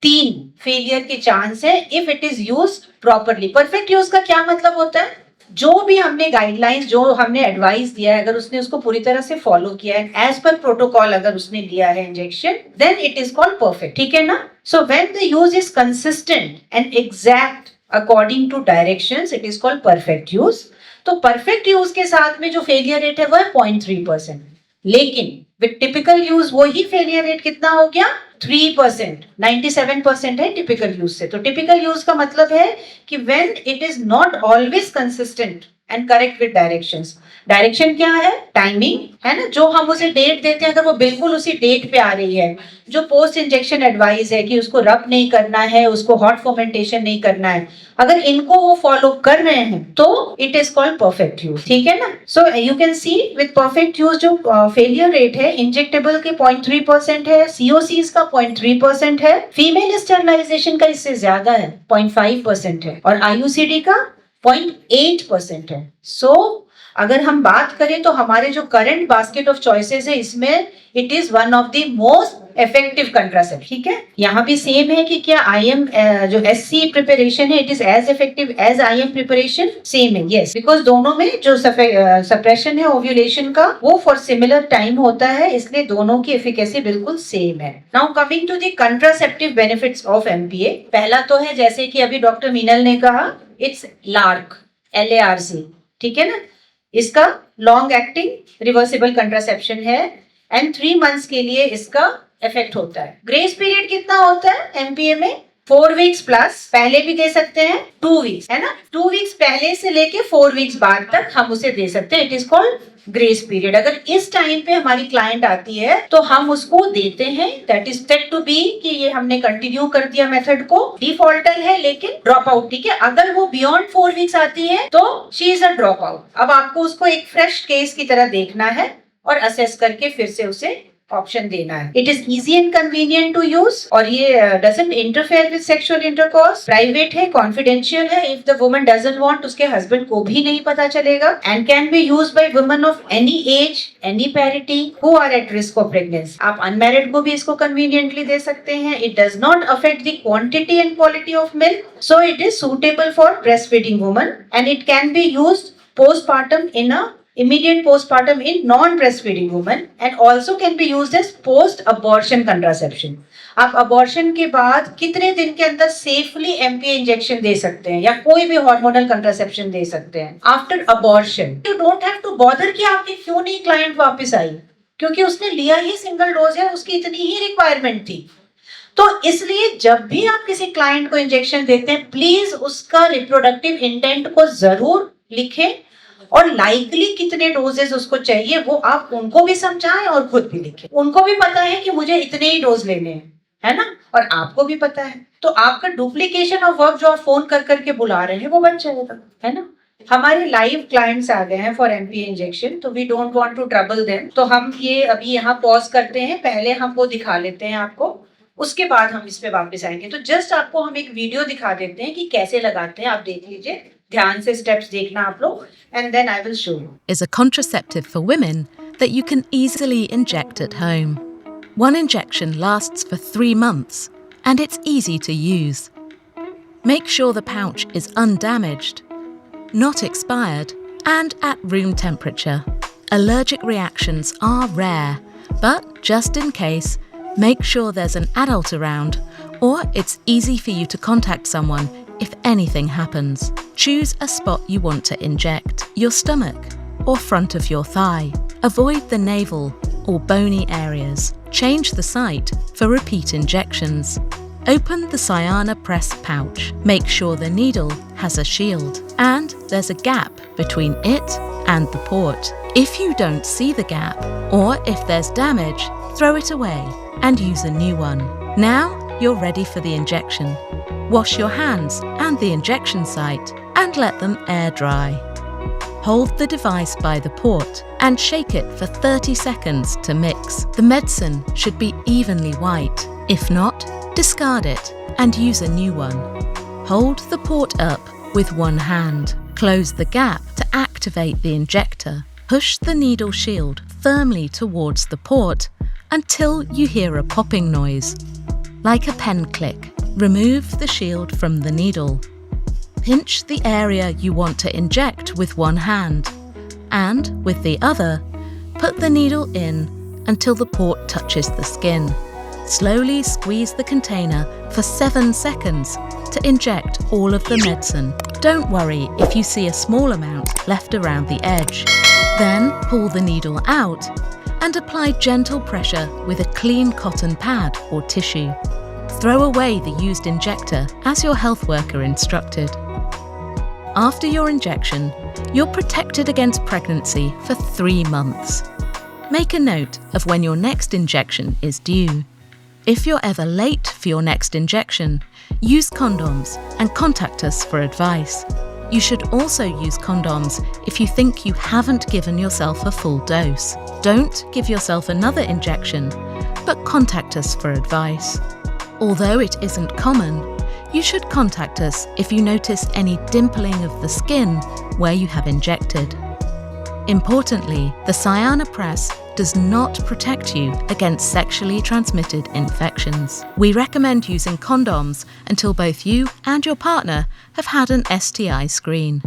3 फेलियर के चांस है if it is use properly. Perfect use का क्या मतलब होता है, जो भी हमने गाइडलाइंस, जो हमने एडवाइस दिया है, अगर उसने उसको पूरी तरह से फॉलो किया है, एज पर प्रोटोकॉल अगर उसने लिया है injection, then it is called perfect. ठीक है ना, so when the use is consistent and exact according to directions, it is called perfect use. तो परफेक्ट यूज के साथ में जो फेलियर रेट है वो है 0.3%, लेकिन विद टिपिकल यूज वही फेलियर रेट कितना हो गया, 3%। 97% है टिपिकल यूज से। तो टिपिकल यूज का मतलब है कि when it is not always consistent and correct with directions. Direction क्या है, टाइमिंग है ना, जो हम उसे डेट देते हैं अगर वो बिल्कुल उसी डेट पे आ रही है, जो पोस्ट इंजेक्शन एडवाइस है कि उसको रब नहीं करना है, उसको हॉट फर्मेंटेशन नहीं करना है, अगर इनको वो फॉलो कर रहे हैं तो it is called perfect use. ठीक है ना, so you can see with perfect use जो फेलियर रेट है इंजेक्टेबल के 0.3% है, सीओसीज का 0.3% है, फीमेल स्टरलाइजेशन का इससे ज्यादा है 0.5% है, और आईयूसीडी का 0.8% है. So अगर हम बात करें तो हमारे जो करंट बास्केट ऑफ चॉइसेस है इसमें it is one of the most effective contraceptive. ठीक है, यहाँ भी सेम है कि क्या IM जो SC प्रिपरेशन है it is as effective as IM preparation. Same है, यस, बिकॉज दोनों में जो सप्रेशन है ओव्यूलेशन का वो फॉर सिमिलर टाइम होता है, इसलिए दोनों की एफिकेसी बिल्कुल सेम है. Now coming to the contraceptive benefits of MPA. पहला तो है जैसे कि अभी डॉक्टर मीनल ने कहा, इट्स LARC, LARC. ठीक है ना, इसका लॉन्ग एक्टिंग रिवर्सिबल कंट्रासेप्शन है एंड 3 months के लिए इसका इफेक्ट होता है. ग्रेस पीरियड कितना होता है MPA में? 4 weeks प्लस, पहले भी दे सकते हैं 2 weeks, है ना. 2 weeks पहले से लेके 4 weeks बाद तक हम उसे दे सकते हैं. It is called grace period. अगर इस टाइम पे हमारी क्लाइंट आती है तो हम उसको देते हैं. That is said to be कि ये हमने कंटिन्यू कर दिया मेथड को. डिफॉल्टर है लेकिन ड्रॉप आउट. ठीक है, अगर वो बियॉन्ड 4 weeks आती है तो she is a drop out. अब आपको उसको एक फ्रेश केस की तरह देखना है और असेस करके फिर से उसे ऑप्शन देना है. It is easy and convenient to use और ये doesn't interfere with sexual intercourse. Private है, कॉन्फिडेंशियल है. If the woman doesn't want, उसके हस्बैंड को भी नहीं पता चलेगा. And can be used by women of any age, any parity who are at risk of pregnancy. आप अनमैरिड को भी इसको कन्वीनियंटली दे सकते हैं. It does not affect the quantity and quality of milk, so it is suitable for breast feeding woman and it can be used postpartum in a immediate postpartum in non-breastfeeding women and also can be used as post-abortion contraception. आप abortion के बाद कितने दिन के अंदर safely MPA injection दे सकते हैं या कोई भी हार्मोनल कंट्रासेप्शन दे सकते हैं after abortion. You don't have to bother कि आपकी क्यों नहीं क्लाइंट वापस आई, क्योंकि उसने लिया ही सिंगल डोज है, उसकी इतनी ही रिक्वायरमेंट थी. तो इसलिए जब भी आप किसी क्लाइंट को इंजेक्शन देते हैं प्लीज उसका रिप्रोडक्टिव इंटेंट को जरूर लिखें और लाइकली कितने डोजेस उसको चाहिए वो आप उनको भी समझाएं और खुद भी लिखें. उनको भी पता है कि मुझे इतने ही डोज लेने हैं, है ना, और आपको भी पता है. तो आपका डुप्लीकेशन ऑफ वर्क जो आप फोन कर करके बुला रहे हैं वो बच जाएगा, है ना. हमारे लाइव क्लाइंट्स आ गए हैं फॉर MPA इंजेक्शन, तो we don't want to trouble them. तो हम ये अभी यहाँ पॉज करते हैं, पहले हम वो दिखा लेते हैं आपको, उसके बाद हम इस पे वापस आएंगे. तो जस्ट आपको हम एक वीडियो दिखा देते हैं कि कैसे लगाते हैं. आप देख लीजिए, ध्यान से स्टेप्स देखना आप लोग, and then I will show you. Is a contraceptive for women that you can easily inject at home. One injection lasts for 3 months and it's easy to use. Make sure the pouch is undamaged, not expired, and at room temperature. Allergic reactions are rare, but just in case, make sure there's an adult around or it's easy for you to contact someone if anything happens. Choose a spot you want to inject, your stomach or front of your thigh. Avoid the navel or bony areas. Change the site for repeat injections. Open the Cyana Press pouch. Make sure the needle has a shield and there's a gap between it and the port. If you don't see the gap or if there's damage, throw it away and use a new one. Now you're ready for the injection. Wash your hands and the injection site and let them air dry. Hold the device by the port and shake it for 30 seconds to mix. The medicine should be evenly white. If not, discard it and use a new one. Hold the port up with one hand. Close the gap to activate the injector. Push the needle shield firmly towards the port until you hear a popping noise, like a pen click. Remove the shield from the needle. Pinch the area you want to inject with one hand, and with the other, put the needle in until the port touches the skin. Slowly squeeze the container for 7 seconds to inject all of the medicine. Don't worry if you see a small amount left around the edge. Then pull the needle out and apply gentle pressure with a clean cotton pad or tissue. Throw away the used injector as your health worker instructed. After your injection, you're protected against pregnancy for 3 months. Make a note of when your next injection is due. If you're ever late for your next injection, use condoms and contact us for advice. You should also use condoms if you think you haven't given yourself a full dose. Don't give yourself another injection, but contact us for advice. Although it isn't common, You should contact us if you notice any dimpling of the skin where you have injected. Importantly, the Cyana Press does not protect you against sexually transmitted infections. We recommend using condoms until both you and your partner have had an STI screen.